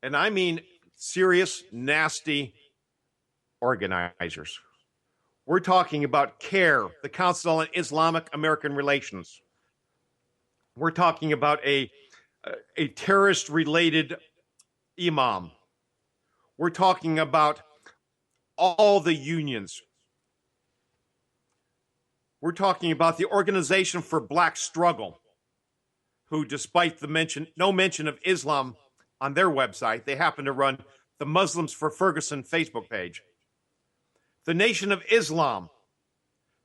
and I mean serious, nasty organizers. We're talking about CARE, the Council on Islamic American Relations. We're talking about a terrorist-related imam. We're talking about all the unions. We're talking about the Organization for Black Struggle, who, despite the no mention of Islam on their website, they happen to run the Muslims for Ferguson Facebook page. The Nation of Islam,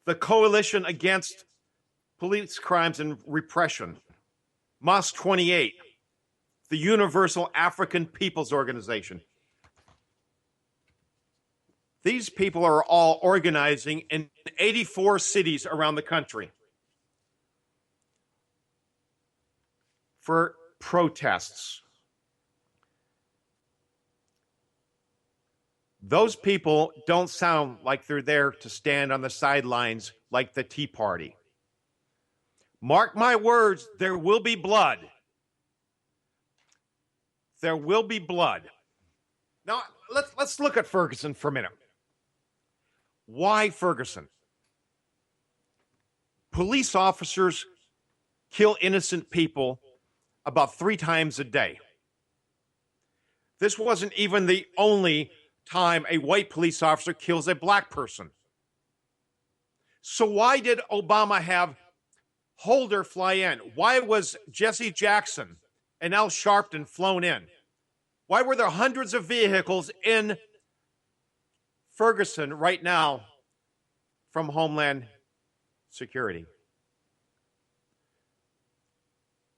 the Coalition Against Police Crimes and Repression, Mosque 28, the Universal African Peoples Organization. These people are all organizing in 84 cities around the country for protests. Those people don't sound like they're there to stand on the sidelines like the Tea Party. Mark my words, there will be blood. There will be blood. Now, let's look at Ferguson for a minute. Why Ferguson? Police officers kill innocent people about 3 times a day. This wasn't even the only time a white police officer kills a black person. So why did Obama have Holder fly in? Why was Jesse Jackson and Al Sharpton flown in? Why were there hundreds of vehicles in Ferguson right now from Homeland Security?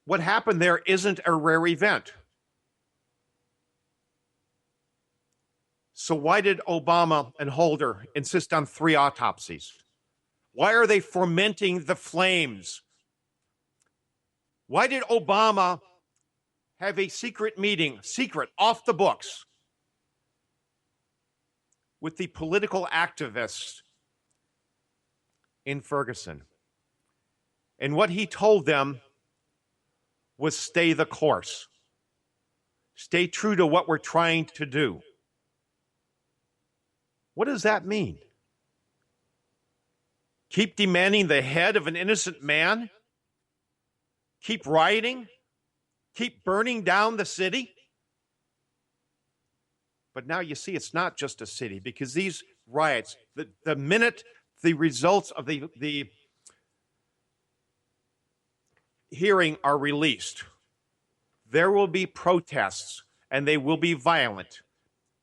What happened there isn't a rare event. So why did Obama and Holder insist on 3 autopsies? Why are they fomenting the flames? Why did Obama have a secret meeting, secret, off the books, with the political activists in Ferguson? And what he told them was stay the course. Stay true to what we're trying to do. What does that mean? Keep demanding the head of an innocent man? Keep rioting? Keep burning down the city? But now you see it's not just a city, because these riots, the minute the results of the hearing are released, there will be protests, and they will be violent,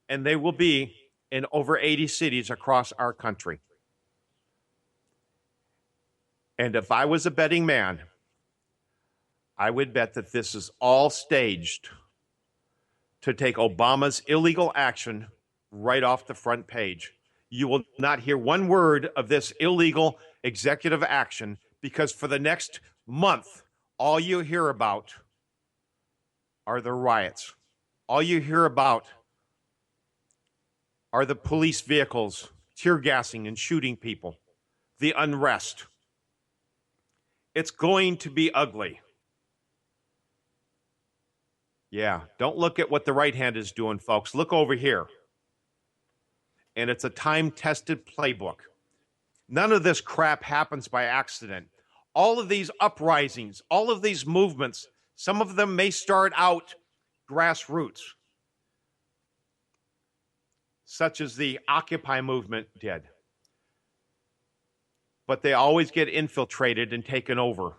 and they will be in over 80 cities across our country. And if I was a betting man, I would bet that this is all staged to take Obama's illegal action right off the front page. You will not hear one word of this illegal executive action, because for the next month, all you hear about are the riots. All you hear about are the police vehicles tear gassing and shooting people, the unrest. It's going to be ugly. Yeah, don't look at what the right hand is doing, folks. Look over here. And it's a time-tested playbook. None of this crap happens by accident. All of these uprisings, all of these movements, some of them may start out grassroots, such as the Occupy movement did. But they always get infiltrated and taken over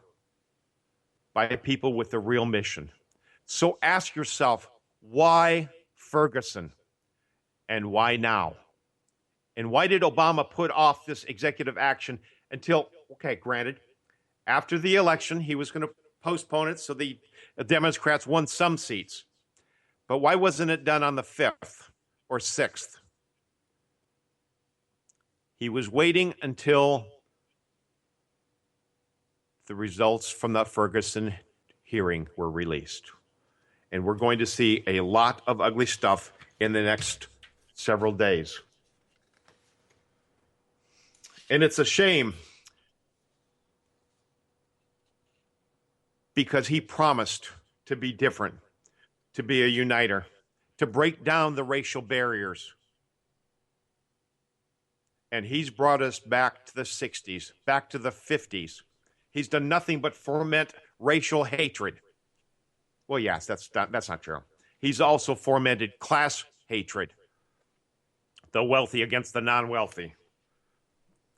by people with a real mission. So ask yourself, why Ferguson? And why now? And why did Obama put off this executive action until, okay, granted, after the election, he was going to postpone it so the Democrats won some seats. But why wasn't it done on the 5th or 6th? He was waiting until the results from the Ferguson hearing were released. And we're going to see a lot of ugly stuff in the next several days. And it's a shame, because he promised to be different, to be a uniter, to break down the racial barriers. And he's brought us back to the 60s, back to the 50s. He's done nothing but foment racial hatred. Well, yes, that's not true. He's also fomented class hatred. The wealthy against the non-wealthy.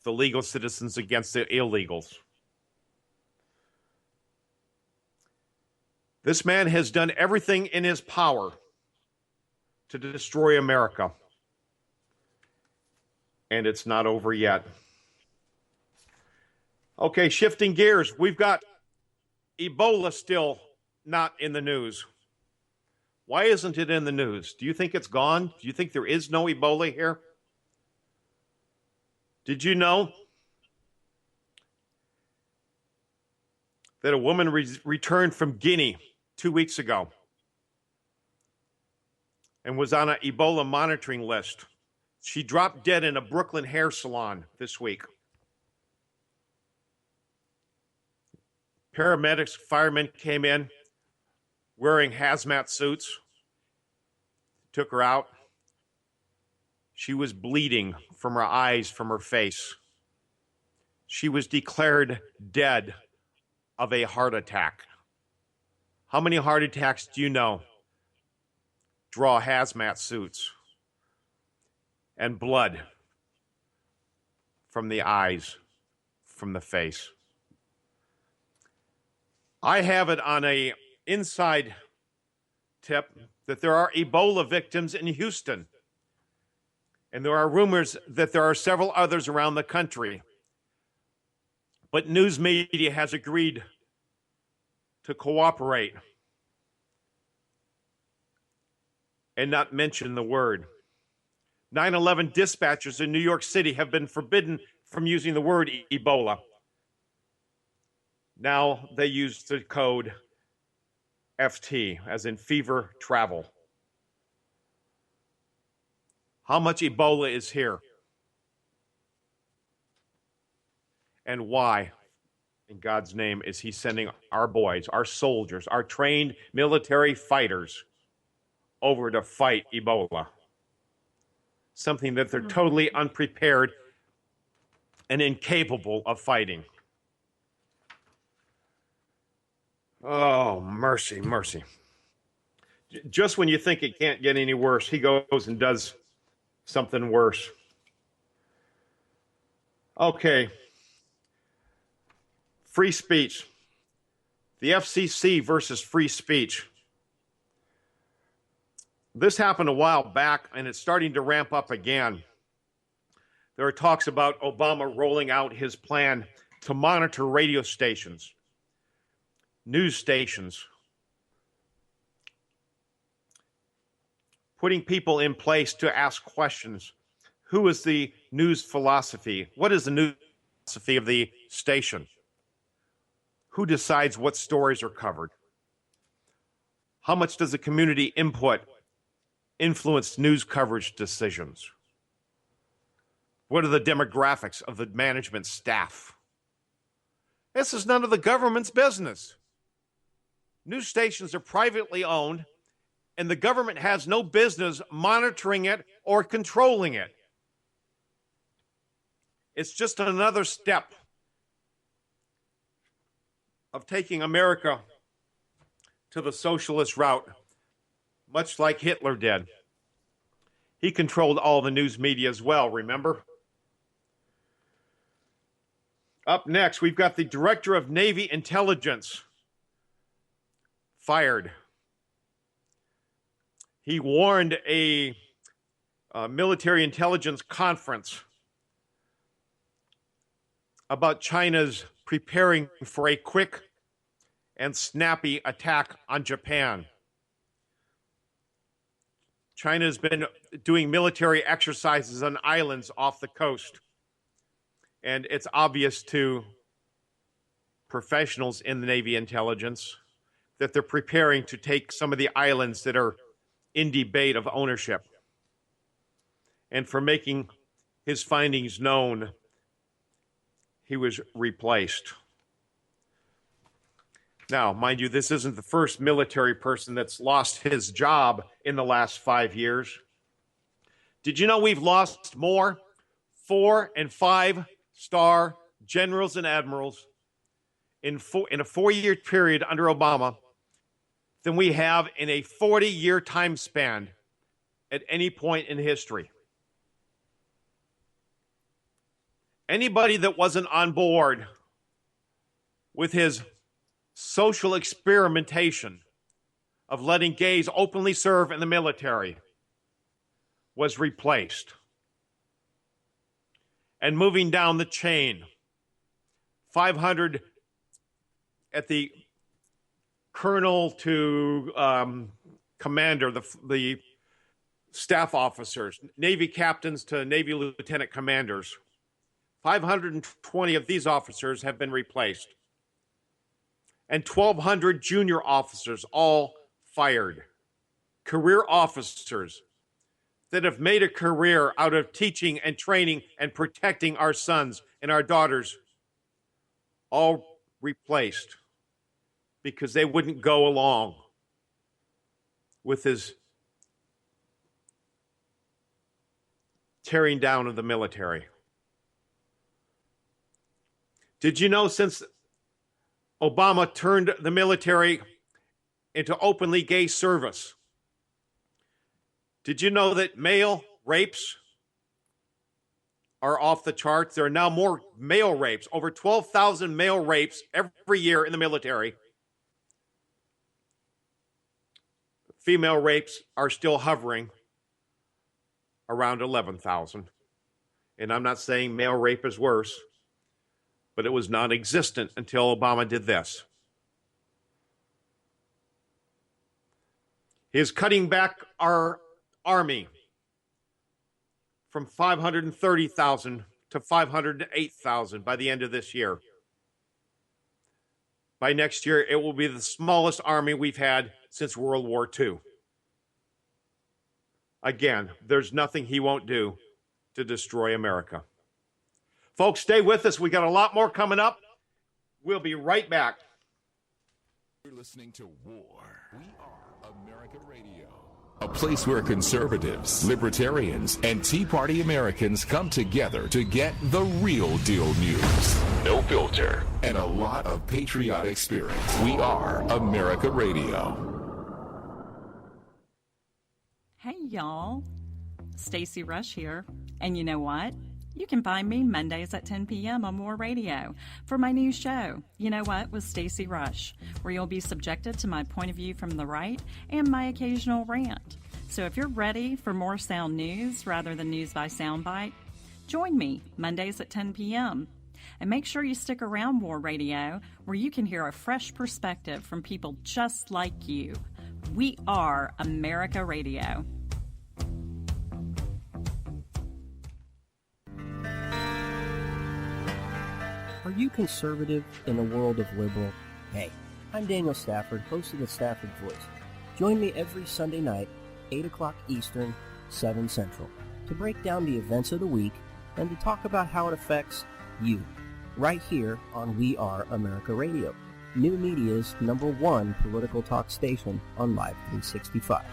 The legal citizens against the illegals. This man has done everything in his power to destroy America. And it's not over yet. Okay, shifting gears. We've got Ebola still not in the news. Why isn't it in the news? Do you think it's gone? Do you think there is no Ebola here? Did you know that a woman returned from Guinea 2 weeks ago and was on an Ebola monitoring list? She dropped dead in a Brooklyn hair salon this week. Paramedics, firemen came in wearing hazmat suits, took her out. She was bleeding from her eyes, from her face. She was declared dead of a heart attack. How many heart attacks do you know draw hazmat suits and blood from the eyes, from the face? I have it on a inside tip that there are Ebola victims in Houston. And there are rumors that there are several others around the country. But news media has agreed to cooperate and not mention the word. 9/11 dispatchers in New York City have been forbidden from using the word Ebola. Now they use the code FT, as in fever travel. How much Ebola is here? And why, in God's name, is he sending our boys, our soldiers, our trained military fighters over to fight Ebola? Something that they're totally unprepared and incapable of fighting. Oh, mercy, mercy. Just when you think it can't get any worse, he goes and does something worse. Okay. Free speech. The FCC versus free speech. This happened a while back, and it's starting to ramp up again. There are talks about Obama rolling out his plan to monitor radio stations, news stations, putting people in place to ask questions. Who is the news philosophy? What is the news philosophy of the station? Who decides what stories are covered? How much does the community input influence news coverage decisions? What are the demographics of the management staff? This is none of the government's business. News stations are privately owned, and the government has no business monitoring it or controlling it. It's just another step of taking America to the socialist route, much like Hitler did. He controlled all the news media as well, remember? Up next, we've got the Director of Navy Intelligence fired. He warned a military intelligence conference about China's preparing for a quick and snappy attack on Japan. China has been doing military exercises on islands off the coast. And it's obvious to professionals in the Navy intelligence that they're preparing to take some of the islands that are in debate of ownership. And for making his findings known, he was replaced. Now, mind you, this isn't the first military person that's lost his job in the last 5 years. Did you know we've lost more 4- and 5-star generals and admirals in a 4-year period under Obama than we have in a 40-year time span at any point in history? Anybody that wasn't on board with his social experimentation of letting gays openly serve in the military was replaced. And moving down the chain, 500 at the colonel to commander, the staff officers, Navy captains to Navy lieutenant commanders. 520 of these officers have been replaced. And 1,200 junior officers all fired. Career officers that have made a career out of teaching and training and protecting our sons and our daughters, all replaced because they wouldn't go along with his tearing down of the military. Did you know since Obama turned the military into openly gay service, did you know that male rapes are off the charts? There are now more male rapes, over 12,000 male rapes every year in the military. Female rapes are still hovering around 11,000. And I'm not saying male rape is worse, but it was non-existent until Obama did this. He is cutting back our Army from 530,000 to 508,000 by the end of this year. By next year, it will be the smallest army we've had since World War II. Again, there's nothing he won't do to destroy America. Folks, stay with us. We got a lot more coming up. We'll be right back. You're listening to WAR. We are America Radio. A place where conservatives, libertarians, and Tea Party Americans come together to get the real deal news. No filter and a lot of patriotic spirit. We are America Radio. Hey, y'all. Stacey Rush here. And you know what? You can find me Mondays at 10 p.m. on WAR Radio for my new show, You Know What, with Stacey Rush, where you'll be subjected to my point of view from the right and my occasional rant. So if you're ready for more sound news rather than news by soundbite, join me Mondays at 10 p.m. And make sure you stick around WAR Radio, where you can hear a fresh perspective from people just like you. We are America Radio. Are you conservative in a world of liberal? Hey, I'm Daniel Stafford, host of the Stafford Voice. Join me every Sunday night, 8 o'clock Eastern, 7 Central, to break down the events of the week and to talk about how it affects you, right here on We Are America Radio, New Media's #1 political talk station on Live 365.